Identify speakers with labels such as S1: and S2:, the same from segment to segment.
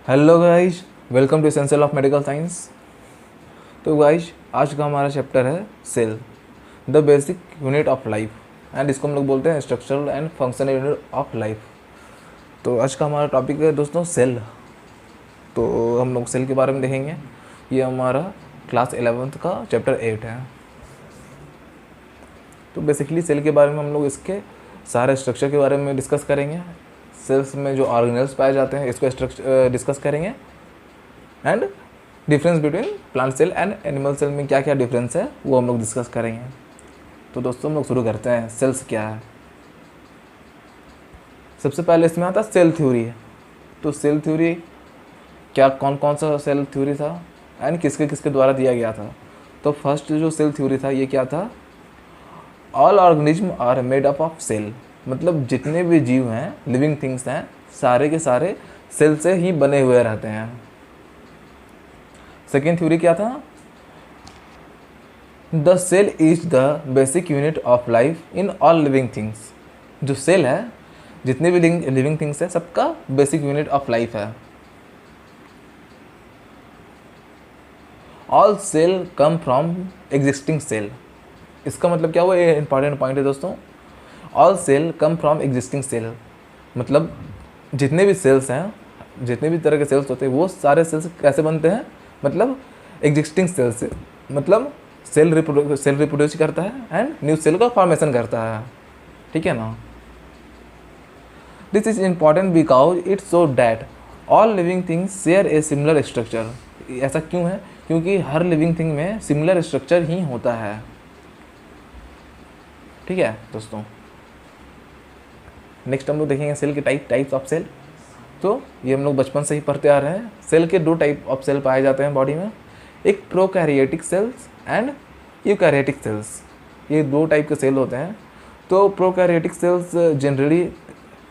S1: Hello guys, welcome to essential of medical science. तो guys, आज का हमारा चैप्टर है cell, the basic unit of life, and इसको हम लोग बोलते हैं structural and functional unit of life. तो आज का हमारा टॉपिक है दोस्तों सेल। तो हम लोग सेल के बारे में देखेंगे। ये हमारा क्लास 11th का चैप्टर 8 है। तो बेसिकली सेल के बारे में हम लोग इसके सारे स्ट्रक्चर के बारे में डिस्कस करेंगे। सेल्स में जो ऑर्गेनेल्स पाए जाते हैं इसको स्ट्रक्चर डिस्कस करेंगे, and difference between plant cell and animal cell में क्या क्या डिफरेंस है वो हम लोग डिस्कस करेंगे। तो दोस्तों हम लोग शुरू करते हैं। सेल्स क्या है? सबसे पहले इसमें आता है सेल थ्योरी। तो सेल थ्योरी क्या, कौन कौन सा सेल थ्योरी था एंड किसके किसके द्वारा दिया गया था? तो फर्स्ट जो सेल थ्योरी था ये क्या था? All organism are made up of cell, मतलब जितने भी जीव हैं, लिविंग थिंग्स हैं, सारे के सारे सेल से ही बने हुए रहते हैं। सेकेंड थ्योरी क्या था? The cell is the basic unit of life in all living things. जो सेल है, जितने भी लिविंग थिंग्स है, सबका बेसिक यूनिट ऑफ लाइफ है। All cell come from existing cell. इसका मतलब क्या हुआ? ये इंपॉर्टेंट पॉइंट है दोस्तों। All cell come from existing cell, मतलब जितने भी सेल्स हैं, जितने भी तरह के सेल्स होते हैं, वो सारे सेल्स कैसे बनते हैं? मतलब एग्जिस्टिंग सेल से, मतलब सेल रिप्रोड्यूस करता है एंड न्यू सेल का फॉर्मेशन करता है। ठीक है ना? This is important because it's so that all living things share a similar structure. ऐसा क्यों है? क्योंकि हर लिविंग थिंग में सिमिलर स्ट्रक्चर ही होता है। ठीक है दोस्तों, नेक्स्ट हम लोग देखेंगे सेल के टाइप्स ऑफ सेल। तो ये हम लोग बचपन से ही पढ़ते आ रहे हैं। सेल के दो टाइप ऑफ सेल पाए जाते हैं बॉडी में, एक prokaryotic cells and eukaryotic cells. ये दो टाइप के सेल होते हैं। तो prokaryotic cells generally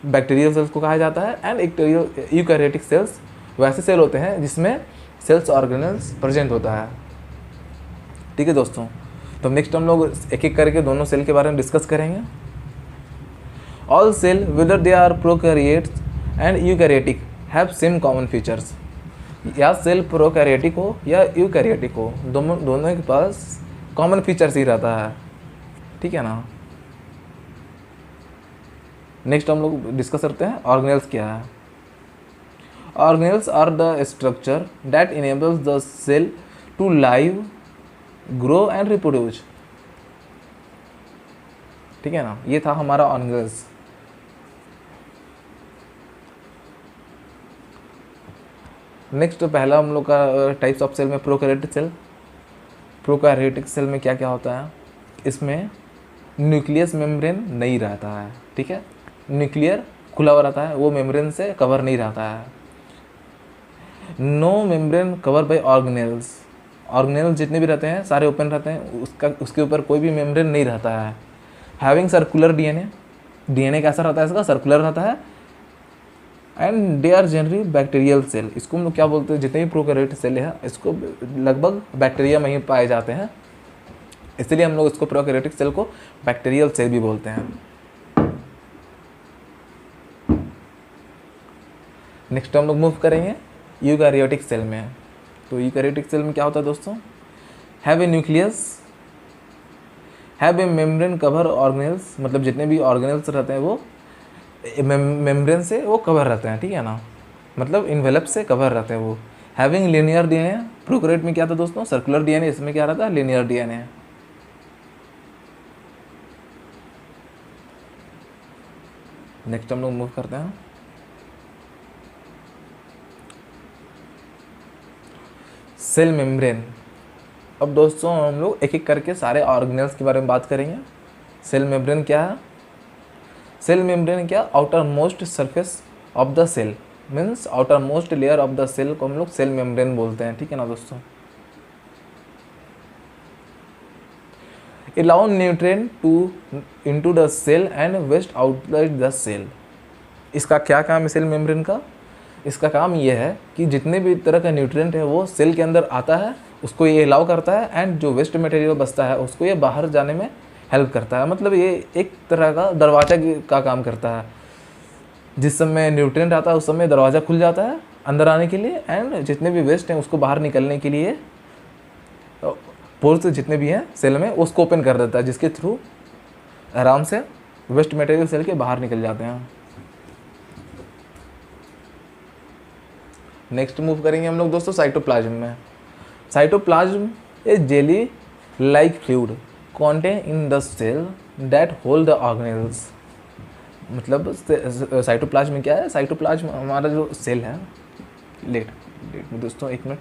S1: bacterial cells को कहा जाता है, एंड यूकैरियोटिक सेल्स वैसे सेल होते हैं जिसमें सेल्स ऑर्गेनेल्स प्रेजेंट होता है। ठीक है दोस्तों, तो नेक्स्ट हम लोग एक एक करके दोनों सेल के बारे में डिस्कस करेंगे। All cell whether they are prokaryotes and eukaryotic have same common features. या सेल प्रोकैरियोटिक हो या यूकैरियोटिक हो, दोनों के पास कॉमन फीचर्स ही रहता है। ठीक है ना? नेक्स्ट हम लोग डिस्कस करते हैं ऑर्गेनेल्स क्या है। Organelles are the structure that enables the cell to live, grow and reproduce. ठीक है ना? ये था हमारा ऑर्गेनेल्स। नेक्स्ट पहला हम लोग का टाइप्स ऑफ सेल में प्रोकैरियोटिक सेल। प्रोकैरियोटिक सेल में क्या क्या होता है? इसमें न्यूक्लियस मेम्ब्रेन नहीं रहता है। ठीक है, न्यूक्लियर खुला हुआ रहता है, वो मेम्ब्रेन से कवर नहीं रहता है। No membrane cover by organelles. Organelles जितने भी रहते हैं सारे ओपन रहते हैं, उसके ऊपर कोई भी मेम्ब्रेन नहीं रहता है। Having circular DNA. डीएनए कैसा रहता है? इसका सर्कुलर रहता है। And they are generally bacterial cell. इसको हम लोग क्या बोलते हैं? जितने भी प्रोकैरियोटिक सेल है इसको लगभग बैक्टीरिया में ही पाए जाते हैं, इसलिए हम लोग इसको प्रोकैरियोटिक सेल को बैक्टीरियल सेल भी बोलते हैं। नेक्स्ट हम लोग मूव करेंगे यूकैरियोटिक सेल में। तो यूकैरियोटिक सेल में क्या होता है दोस्तों? Have a nucleus, have a membrane cover organelles, मतलब जितने भी ऑर्गेनेल्स रहते हैं वो मेम्ब्रेन से वो कवर रहते हैं। ठीक है ना? मतलब इन्वेलप से कवर रहते हैं वो। Having linear DNA. प्रोकैरियोट में क्या था दोस्तों? Circular DNA. इसमें क्या रहता है? Linear DNA. नेक्स्ट हम लोग मूव करते हैं सेल मेम्ब्रेन। अब दोस्तों हम लोग एक एक करके सारे ऑर्गेनेल्स के बारे में बात करेंगे। सेल मेम्ब्रेन क्या है? सेल मेम्ब्रेन क्या? Outer most surface of the cell, means outer most layer of the cell को हम लोग सेल मेम्ब्रेन बोलते हैं। ठीक है ना दोस्तों? Allow nutrient to into the cell and waste outside the cell. इसका क्या काम है सेल मेम्ब्रेन का? इसका काम ये है कि जितने भी तरह का न्यूट्रिएंट है वो सेल के अंदर आता है, उसको ये अलाउ करता है, एंड जो वेस्ट मटेरियल बचता है उसको ये बाहर जाने में हेल्प करता है। मतलब ये एक तरह का दरवाजा का काम करता है। जिस समय न्यूट्रिएंट आता है उस समय दरवाज़ा खुल जाता है अंदर आने के लिए, एंड जितने भी वेस्ट हैं उसको बाहर निकलने के लिए पोर्स जितने भी हैं सेल में उसको ओपन कर देता है, जिसके थ्रू आराम से वेस्ट मटेरियल सेल के बाहर निकल जाते हैं। नेक्स्ट मूव करेंगे हम लोग दोस्तों साइटोप्लाज्म में। Cytoplasm A jelly like fluid contain in the cell that hold the organelles। मतलब साइटोप्लाज्म में क्या है, साइटोप्लाज्म हमारा जो सेल है, लेट में दोस्तों एक मिनट।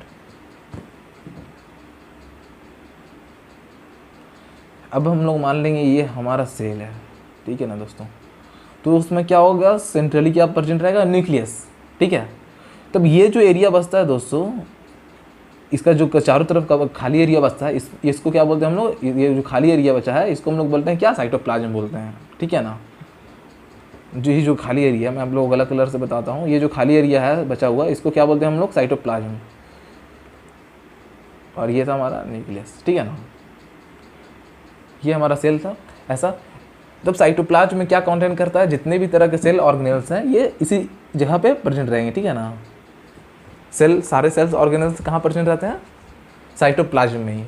S1: अब हम लोग मान लेंगे ये हमारा सेल है, ठीक है ना दोस्तों। तो उसमें क्या होगा, सेंट्रली क्या प्रेजेंट रहेगा, न्यूक्लियस, ठीक है। तब ये जो एरिया बचता है दोस्तों, इसका जो चारों तरफ का खाली एरिया बचता है, इसको क्या बोलते हैं हम लोग, ये जो खाली एरिया बचा है इसको हम लोग बोलते हैं क्या, साइटोप्लाज्म बोलते हैं, ठीक है ना। जो खाली एरिया, मैं आप लोगों को अलग कलर से बताता हूँ, ये जो खाली एरिया है बचा हुआ इसको क्या बोलते हैं हम लोग, साइटोप्लाज्म। और ये था हमारा न्यूक्लियस, ठीक है ना। ये हमारा सेल था ऐसा। तब साइटोप्लाज्म में क्या कंटेंट करता है, जितने भी तरह के सेल ऑर्गेनेल्स हैं ये इसी जगह पे प्रेजेंट रहेंगे, ठीक है ना। सेल, सारे सेल्स ऑर्गेनेल्स कहाँ प्रेजेंट रहते हैं, साइटोप्लाज्म में ही।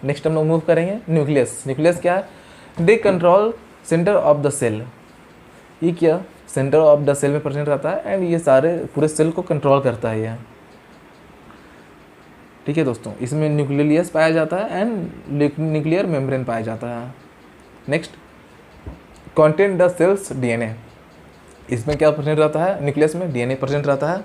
S1: नेक्स्ट हम लोग मूव करेंगे न्यूक्लियस। न्यूक्लियस क्या है, the control centre of the cell. ये क्या, सेंटर ऑफ द सेल में प्रेजेंट रहता है एंड ये सारे पूरे सेल को कंट्रोल करता है ये, ठीक है दोस्तों। इसमें न्यूक्लियस पाया जाता है एंड न्यूक्लियर मेम्ब्रेन पाया जाता है। Next, contain the cells DNA. इसमें क्या प्रेजेंट रहता है, न्यूक्लियस में डीएनए प्रेजेंट रहता है।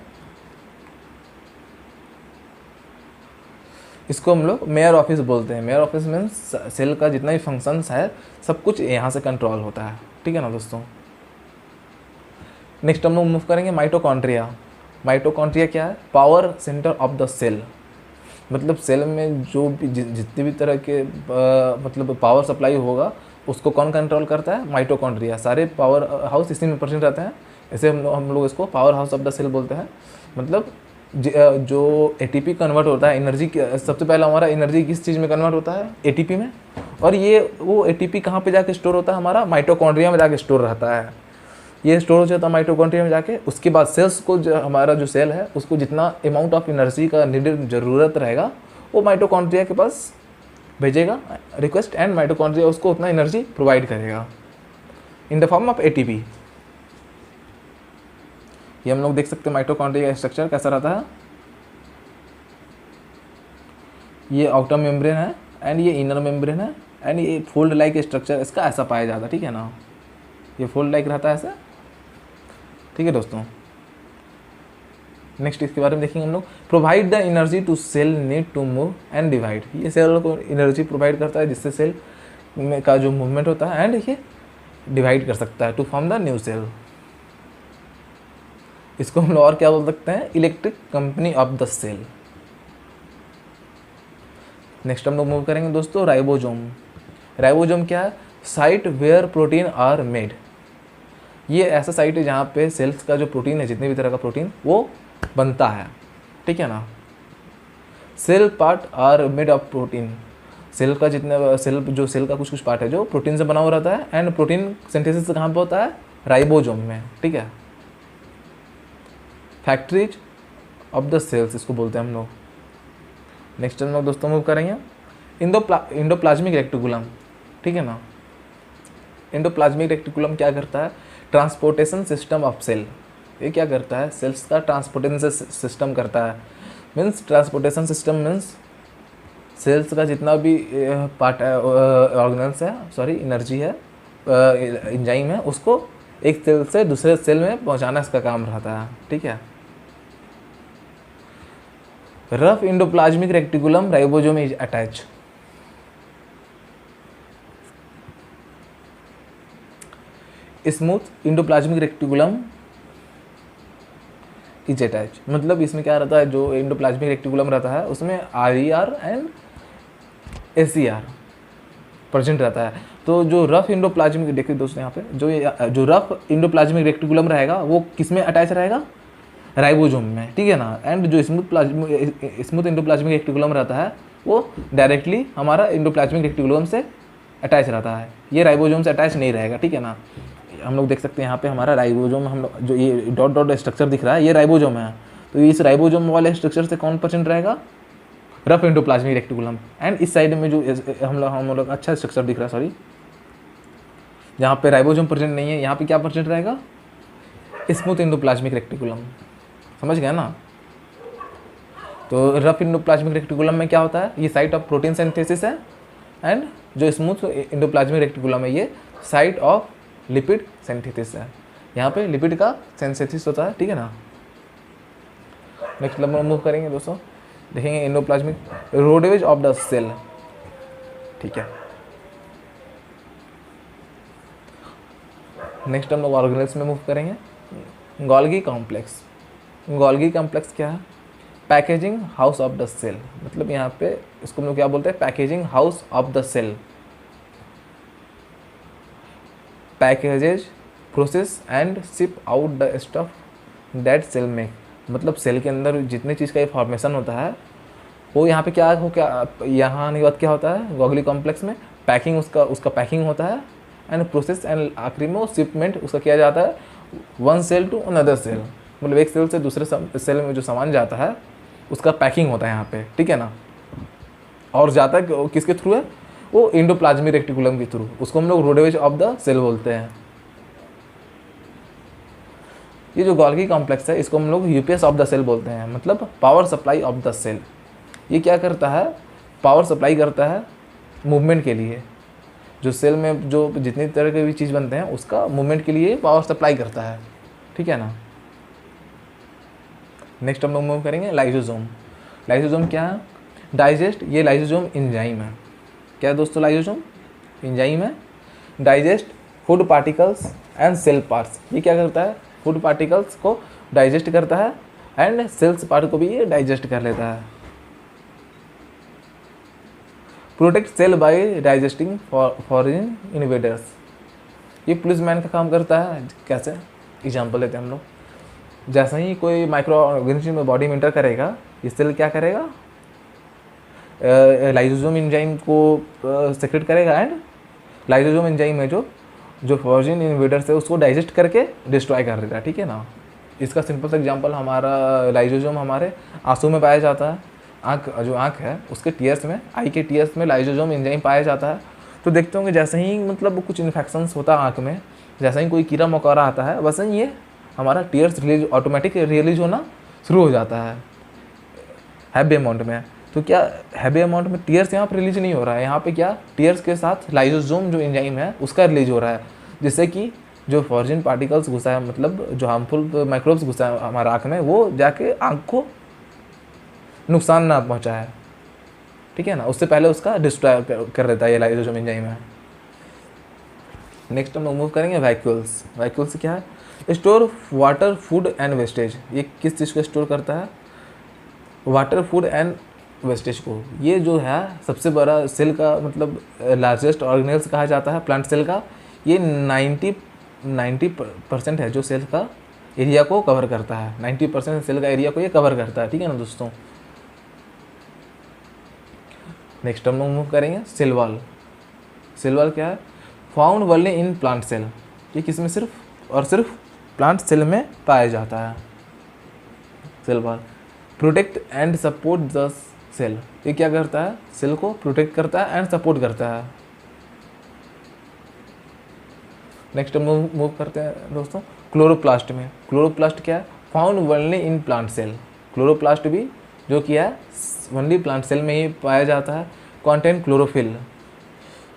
S1: इसको हम लोग मेयर ऑफिस बोलते हैं। मेयर ऑफिस मीन्स सेल का जितना भी फंक्शंस है सब कुछ यहाँ से कंट्रोल होता है, ठीक है ना दोस्तों। नेक्स्ट हम लोग मूव करेंगे माइटोकॉन्ड्रिया। माइटोकॉन्ड्रिया क्या है, power centre of the cell. मतलब सेल में जो भी जितने भी तरह के मतलब पावर सप्लाई होगा उसको कौन कंट्रोल करता है, माइटोकॉन्ड्रिया। सारे पावर हाउस इसी में प्रेजेंट रहते हैं, ऐसे हम लोग इसको power house of the cell बोलते हैं। मतलब जो एटीपी कन्वर्ट होता है एनर्जी, सबसे पहला हमारा एनर्जी किस चीज़ में कन्वर्ट होता है, एटीपी में। और ये वो एटीपी कहाँ पे जाके स्टोर होता है, हमारा माइटोकॉन्ड्रिया में जाके स्टोर रहता है। ये स्टोर हो जाता है माइटोकॉन्ड्रिया में जाके। उसके बाद सेल्स को, जो हमारा जो सेल है उसको जितना अमाउंट ऑफ एनर्जी का नीडेड ज़रूरत रहेगा वो माइटोकॉन्ड्रिया के पास भेजेगा रिक्वेस्ट, एंड माइटोकॉन्ड्रिया उसको उतना एनर्जी प्रोवाइड करेगा in the form of ATP. ये हम लोग देख सकते हैं माइटोकॉन्ड्रिया का स्ट्रक्चर कैसा रहता है। ये आउटर मेम्ब्रेन है एंड ये इनर मेम्ब्रेन है एंड ये फोल्ड लाइक स्ट्रक्चर इसका ऐसा पाया जाता है, ठीक है ना। ये फोल्ड लाइक रहता है ऐसा, ठीक है दोस्तों। नेक्स्ट इसके बारे में देखेंगे हम लोग, provide the energy to cell need to move and divide. ये सेल को एनर्जी प्रोवाइड करता है जिससे सेल में का जो मूवमेंट होता है एंड ये डिवाइड कर सकता है to form the new cell. इसको हम लोग और क्या बोल सकते हैं, electric company of the cell. Next हम लोग मूव करेंगे दोस्तों राइबोसोम। राइबोसोम क्या है, site where protein are made. ये ऐसा साइट है जहाँ पे सेल्स का जो प्रोटीन है, जितने भी तरह का प्रोटीन वो बनता है, ठीक है ना। Cell part are made of protein. Cell का जितने सेल का कुछ पार्ट है जो प्रोटीन से बना हुआ रहता है एंड प्रोटीन सिंथेसिस कहाँ पे होता है, राइबोसोम में, ठीक है। फैक्ट्रीज ऑफ द सेल्स इसको बोलते हैं हम लोग। नेक्स्ट हम लोग दोस्तों मूव करेंगे इंडोप्लाज्मिक रेक्टिकुलम, ठीक है ना। इंडोप्लाज्मिक रेक्टिकुलम क्या करता है, ट्रांसपोर्टेशन सिस्टम ऑफ सेल। ये क्या करता है, सेल्स का ट्रांसपोर्टेशन सिस्टम करता है। Means transportation system means cells का जितना भी पार्ट ऑर्गेनल्स है, सॉरी एनर्जी है, एंजाइम है, उसको एक सेल से दूसरे सेल में पहुंचाना इसका काम रहता है, ठीक है। Rough endoplasmic reticulum ribosome is attach. Smooth endoplasmic reticulum is attach. मतलब इसमें क्या रहता है, जो इंडोप्लाज्मिक रेक्टिकुलम रहता है उसमें RER एंड SER प्रेजेंट रहता है। तो जो रफ इंडोप्लाज्मिक, देखिए दोस्तों यहाँ पे जो रफ इंडोप्लाज्मिक रेक्टिकुलम रहेगा वो किस में अटैच रहेगा, राइबोसोम में, ठीक है ना। एंड जो स्मूथ इंडोप्लाज्मिक रेक्टिकुलम रहता है वो डायरेक्टली हमारा इंडोप्लाज्मिक रेक्टिकुलम से अटैच रहता है, ये राइबोसोम से अटैच नहीं रहेगा, ठीक है ना। हम लोग देख सकते हैं यहाँ पे हमारा राइबोसोम, हम लोग जो ये डॉट डॉट स्ट्रक्चर दिख रहा है ये राइबोसोम है। तो इस राइबोसोम वाले स्ट्रक्चर से कौन प्रेजेंट रहेगा, रफ एंडोप्लाज्मिक रेक्टिकुलम। एंड इस साइड में जो हम लोग अच्छा स्ट्रक्चर दिख रहा है, सॉरी, जहाँ पे राइबोसोम प्रेजेंट नहीं है यहाँ पे क्या प्रेजेंट रहेगा, स्मूथ एंडोप्लाज्मिक रेक्टिकुलम। समझ गया ना। तो रफ एंडोप्लाज्मिक रेक्टिकुलम में क्या होता है, ये साइट ऑफ प्रोटीन सिंथेसिस है, एंड जो स्मूथ एंडोप्लाज्मिक रेक्टिकुलम है ये साइट ऑफ लिपिड सिंथेसिस है। यहाँ पे लिपिड का सिंथेसिस होता है, ठीक है ना। नेक्स्ट नंबर मूव करेंगे दोस्तों, देखेंगे endoplasmic roadways of the cell, ठीक है। नेक्स्ट हम लोग ऑर्गेनेल्स में मूव करेंगे। गोल्गी कॉम्प्लेक्स, गोल्गी कॉम्प्लेक्स क्या है, packaging house of the cell, मतलब यहाँ पे इसको हम लोग क्या बोलते हैं, packaging house of the cell. Packages process and ship out the stuff that cell make, मतलब सेल के अंदर जितने चीज़ का ये फॉर्मेशन होता है वो यहाँ पे क्या हो, क्या यहाँ आने के बाद क्या होता है, गोल्गी कॉम्प्लेक्स में पैकिंग, उसका पैकिंग होता है, एंड प्रोसेस एंड आखिरी में वो शिपमेंट उसका किया जाता है one cell to another cell, मतलब एक सेल से दूसरे सेल में जो सामान जाता है उसका पैकिंग होता है यहाँ पे, ठीक है ना। और जाता है किसके थ्रू है, वो एंडोप्लाज्मिक रेक्टिकुलम के थ्रू, उसको हम लोग रोडवेज ऑफ द सेल बोलते हैं। ये जो गोल्गी कॉम्प्लेक्स है इसको हम लोग यूपीएस ऑफ द सेल बोलते हैं, मतलब power supply of the cell. ये क्या करता है, पावर सप्लाई करता है मूवमेंट के लिए, जो सेल में जो जितनी तरह के भी चीज़ बनते हैं उसका मूवमेंट के लिए पावर सप्लाई करता है, ठीक है ना। नेक्स्ट हम लोग मूव करेंगे लाइसोसोम। लाइसोसोम क्या है, डाइजेस्ट, ये लाइसोसोम एंजाइम है। क्या है दोस्तों, लाइसोसोम एंजाइम है। Digest food particles and cell parts, ये क्या करता है, फूड पार्टिकल्स को डाइजेस्ट करता है एंड सेल्स पार्ट को भी ये डाइजेस्ट कर लेता है। Protect cell by digesting foreign invaders, ये पुलिसमैन का काम करता है। कैसे, एग्जाम्पल लेते हैं हम लोग, जैसे ही कोई माइक्रो ऑर्गेनिज्म बॉडी में इंटर करेगा ये सेल क्या करेगा, लाइसोसोम एंजाइम को सेक्रेट करेगा, एंड लाइसोसोम एंजाइम है जो फॉरेन इन्वेडर्स है उसको डाइजेस्ट करके डिस्ट्रॉय कर देता है, ठीक है ना। इसका सिंपल सा एग्जांपल हमारा लाइसोसोम हमारे आंसू में पाया जाता है, जो आँख है उसके टीयर्स में, आई के टीयर्स में लाइसोसोम एंजाइम पाया जाता है। तो देखते होंगे जैसे ही मतलब कुछ इन्फेक्शंस होता है आँख में, जैसे ही कोई कीड़ा मकोड़ा आता है वैसे ही ये हमारा टीयर्स रिलीज ऑटोमेटिक रिलीज होना शुरू हो जाता है हैवी अमाउंट में। तो क्या हैवी अमाउंट में टीयर्स यहाँ पर रिलीज नहीं हो रहा है, यहाँ पे क्या टीयर्स के साथ लाइसोसोम जो एंजाइम है उसका रिलीज हो रहा है, जिससे कि जो फॉरेन पार्टिकल्स घुसा है, मतलब जो हार्मफुल माइक्रोब्स घुसा है हमारा आँख में, वो जाके आँख को नुकसान ना पहुँचाए, ठीक है ना, उससे पहले उसका डिस्ट्रॉय कर देता है ये लाइसोसोम एंजाइम है। नेक्स्ट हम मूव करेंगे वैक्यूल्स। वैक्यूल्स क्या है, store water food and wastage, ये किस चीज़ को स्टोर करता है, वाटर फूड एंड वेस्टेज को। ये जो है सबसे बड़ा सेल का मतलब लार्जेस्ट ऑर्गेनेल्स कहा जाता है प्लांट सेल का। ये 90% है जो सेल का एरिया को कवर करता है, 90% सेल का एरिया को ये कवर करता है, ठीक है ना दोस्तों। नेक्स्ट हम लोग मूव करेंगे सेल वॉल। सेल वॉल क्या है, found only in plant cell, ये किसमें सिर्फ और सिर्फ प्लांट सेल में पाया जाता है। Cell wall protect and support the cell, ये क्या करता है, सेल को प्रोटेक्ट करता है एंड सपोर्ट करता है। नेक्स्ट हम मूव करते हैं दोस्तों क्लोरोप्लास्ट में। क्लोरोप्लास्ट क्या है, found only in plant cell. Chloroplast भी जो किया है ओनली प्लांट सेल में ही पाया जाता है। कंटेन क्लोरोफिल,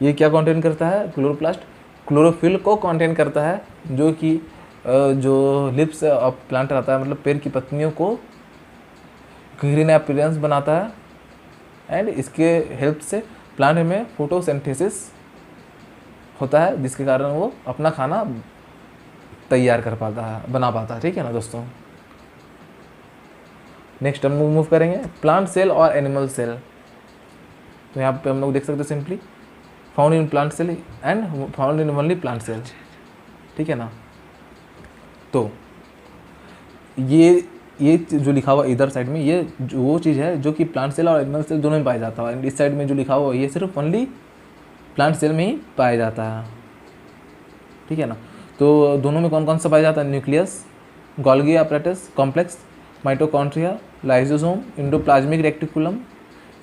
S1: ये क्या कंटेन करता है, क्लोरोप्लास्ट क्लोरोफिल को कंटेन करता है, जो कि जो लिप्स ऑफ प्लांट रहता है, मतलब पेड़ की पत्तियों को ग्रीन अपीयरेंस बनाता है, एंड इसके हेल्प से प्लांट में फोटोसिंथेसिस होता है, जिसके कारण वो अपना खाना तैयार कर पाता है, बना पाता है, ठीक है ना दोस्तों। नेक्स्ट हम मूव करेंगे प्लांट सेल और एनिमल सेल। तो यहाँ पे हम लोग देख सकते हैं simply found in plant cell and found in only plant cell, ठीक है ना। तो ये जो लिखा हुआ इधर साइड में ये जो वो चीज़ है जो कि प्लांट सेल और एनिमल सेल दोनों में पाया जाता है, एंड इस साइड में जो लिखा हुआ ये सिर्फ ओनली प्लांट सेल में ही पाया जाता है, ठीक है ना। तो दोनों में कौन कौन सा पाया जाता है? Nucleus, Golgi apparatus complex, mitochondria, lysosome, endoplasmic reticulum,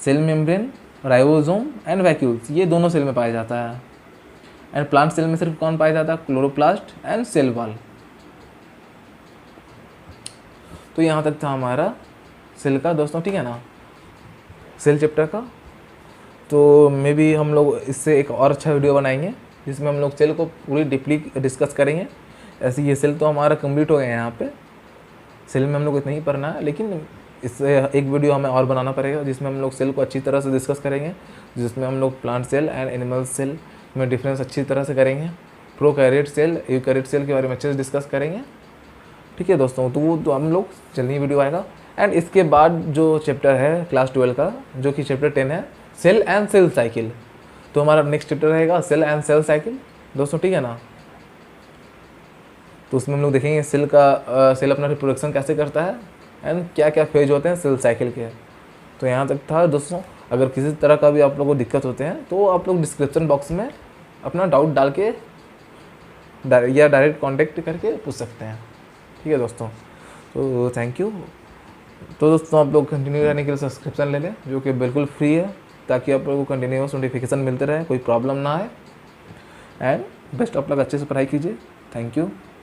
S1: cell membrane, ribosome and vacuoles, ये दोनों सेल में पाया जाता है। एंड प्लांट सेल में सिर्फ कौन पाया जाता है? Chloroplast and cell wall. तो यहाँ तक था हमारा सेल का दोस्तों, ठीक है ना, सेल चैप्टर का। तो मे बी हम लोग इससे एक और अच्छा वीडियो बनाएंगे जिसमें हम लोग सेल को पूरी डीपली डिस्कस करेंगे। ऐसे ये सेल तो हमारा कंप्लीट हो गया है यहाँ पे, सेल में हम लोग को इतना ही पढ़ना है, लेकिन इससे एक वीडियो हमें और बनाना पड़ेगा जिसमें हम लोग सेल को अच्छी तरह से डिस्कस करेंगे, जिसमें हम लोग plant cell and animal cell में डिफरेंस अच्छी तरह से करेंगे, प्रोकैरियोट सेल यूकैरियोट सेल के बारे में अच्छे से डिस्कस करेंगे। ठीक है दोस्तों, तो वो तो हम लोग जल्दी वीडियो आएगा। एंड इसके बाद जो चैप्टर है क्लास 12 का, जो कि चैप्टर 10 है, सेल एंड सेल साइकिल, तो हमारा नेक्स्ट चैप्टर रहेगा सेल एंड सेल साइकिल दोस्तों, ठीक है ना। तो उसमें हम लोग देखेंगे सेल का सेल अपना रिप्रोडक्शन कैसे करता है एंड क्या क्या फेज होते हैं सेल साइकिल के। तो यहाँ तक था दोस्तों। अगर किसी तरह का भी आप लोगों को दिक्कत होते हैं तो आप लोग डिस्क्रिप्शन बॉक्स में अपना डाउट डाल के या डायरेक्ट कांटेक्ट करके पूछ सकते हैं। ठीक है दोस्तों, तो थैंक यू। तो दोस्तों आप लोग कंटिन्यू रहने के लिए सब्सक्रिप्शन ले लें, जो कि बिल्कुल फ्री है, ताकि आप लोगों को कंटिन्यूस नोटिफिकेशन मिलते रहे, कोई प्रॉब्लम ना आए। एंड बेस्ट ऑफ लक, अच्छे से पढ़ाई कीजिए। Thank you.